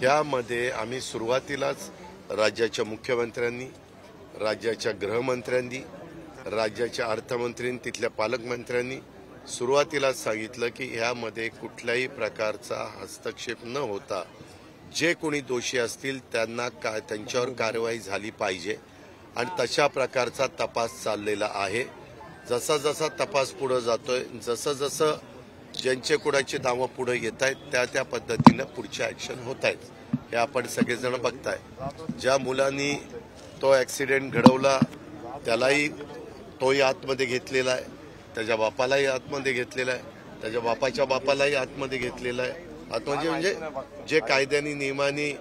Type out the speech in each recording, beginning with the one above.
यामध्ये आम्ही सुरुवातीलाच राज्याच्या मुख्यमंत्र्यांनी, राज्याच्या गृहमंत्र्यांनी, राज्याच्या अर्थमंत्र्यांनी, तिथल्या पालकमंत्र्यांनी सुरुवातीलाच सांगितलं की यामध्ये कुठल्याही प्रकारचा हस्तक्षेप न होता जे कोणी दोषी असतील त्यांना त्यांच्यावर कारवाई झाली पाहिजे आणि तशा प्रकारचा तपास चाललेला आहे। जसा जसा तपास पुढे जातोय, जसं जसं ज्यांचे कुणाची नावं पुढे येत आहेत त्या पद्धतीने पुढच्या ऍक्शन होत आहेत। हे आपण सगळेजण बघताय। ज्या मुलांनी तो ऍक्सिडेंट घडवला त्यालाही तोही आतमध्ये घेतलेला आहे, त्याच्या बापालाही आतमध्ये घेतलेला आहे, त्याच्या बापाच्या बापालाही आतमध्ये घेतलेला आहे। आतमध्ये म्हणजे जे कायद्याने नियमाने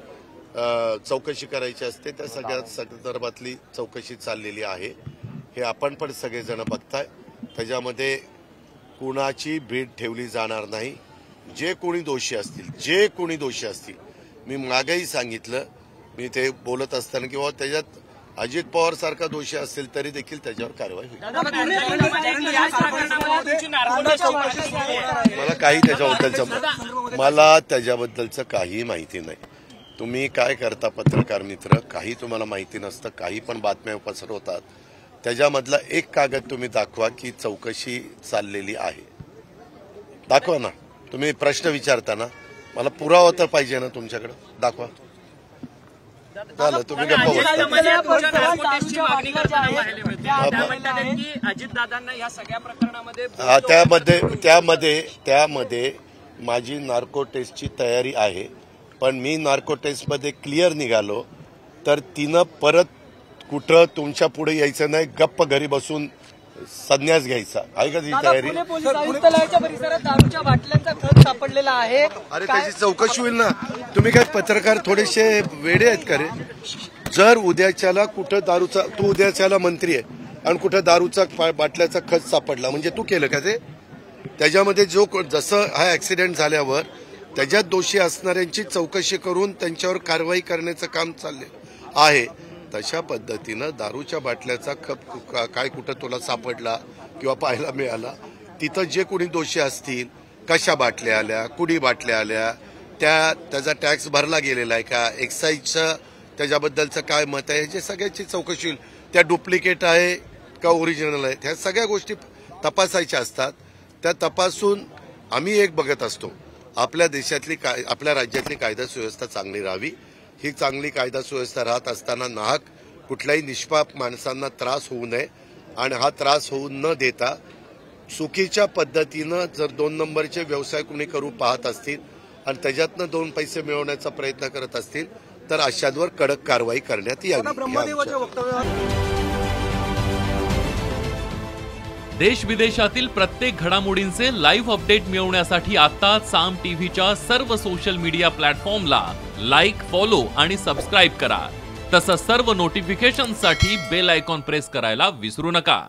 चौकशी करायची असते त्या सगळ्या संदर्भातली चौकशी चाललेली आहे। हे आपण पण सगळेजण बघताय। त्याच्यामध्ये कुणाची भीड ठेवली जाणार नाही। जे कोणी दोषी असतील मी मागेही सांगितलं, मी ते बोलत असताना की बाबा त्याच्यात अजित पवार सारखा दोषी असेल तरी देखील त्याच्यावर कारवाई होईल। मला त्याच्याबद्दलचं काही माहिती नाही। तुम्ही काय करता पत्रकार मित्र, काही तुम्हाला माहिती नसतं, काही पण बातम्या पसरवतात। त्याच्यामधला एक कागद तुम्ही दाखवा की चौकशी चाललेली आहे, दाखवा ना। तुम्ही प्रश्न विचारताना मला पुरावा तर पाहिजे ना तुमच्याकडे, दाखवा। तुम्ही त्यामध्ये माझी नार्को टेस्टची तयारी आहे, पण मी नार्को टेस्टमध्ये क्लिअर निघालो तर तिनं परत कुठं तुमच्या पुढे यायचं नाही, गप्प घरी बसून संन्यास घ्यायचा आहे का ती तयारी? परिसरात दारूच्या बाटल्यांचा खच सापडलेला आहे। अरे त्याची चौकशी होईल ना। तुम्ही काय पत्रकार थोडेसे वेडे आहेत का रे? जर उद्याच्याला कुठं दारूचा, तू उद्याच्याला मंत्री आहे आणि कुठं दारूचा बाटल्याचा खच सापडला म्हणजे तू केलं का ते? त्याच्यामध्ये जसं हा ऍक्सिडेंट झाल्यावर त्याच्यात दोषी असणाऱ्यांची चौकशी करून त्यांच्यावर कारवाई करण्याचं काम चालले आहे। तशा पद्धतीनं दारूच्या बाटल्याचा खप काय कुठं तुला सापडला किंवा पाहायला मिळाला, तिथं जे कोणी दोषी असतील, कशा बाटल्या आल्या, कुणी बाटल्या आल्या, त्याचा टॅक्स भरला गेलेला आहे का, एक्साईजचं त्याच्याबद्दलचं काय मत आहे, याची सगळ्याची चौकशी होईल। त्या डुप्लिकेट आहे का ओरिजिनल आहे, ह्या सगळ्या गोष्टी तपासायच्या असतात। त्या तपासून आम्ही एक बघत असतो, आपल्या देशातली आपल्या राज्यातली कायदा सुव्यवस्था चांगली राहावी। ही चांगली कायदा सुव्यवस्था राहत असताना नाहक कुठल्याही निष्पाप माणसांना त्रास होऊ नये आणि हा त्रास होऊ न देता चुकीच्या पद्धतीनं जर 2 नंबरचे व्यवसाय कुणी करू पाहत असतील आणि त्याच्यातनं 2 पैसे मिळवण्याचा प्रयत्न करत असतील तर अशांवर कडक कारवाई करण्यात यावी। देश विदेशातील प्रत्येक घडामोडींचे लाईव्ह अपडेट मिळवण्यासाठी आता साम टीव्हीच्या सर्व सोशल मीडिया प्लॅटफॉर्मला लाईक, फॉलो आणि सबस्क्राईब करा। तसंच सर्व नोटिफिकेशनसाठी बेल आयकॉन प्रेस करायला विसरू नका।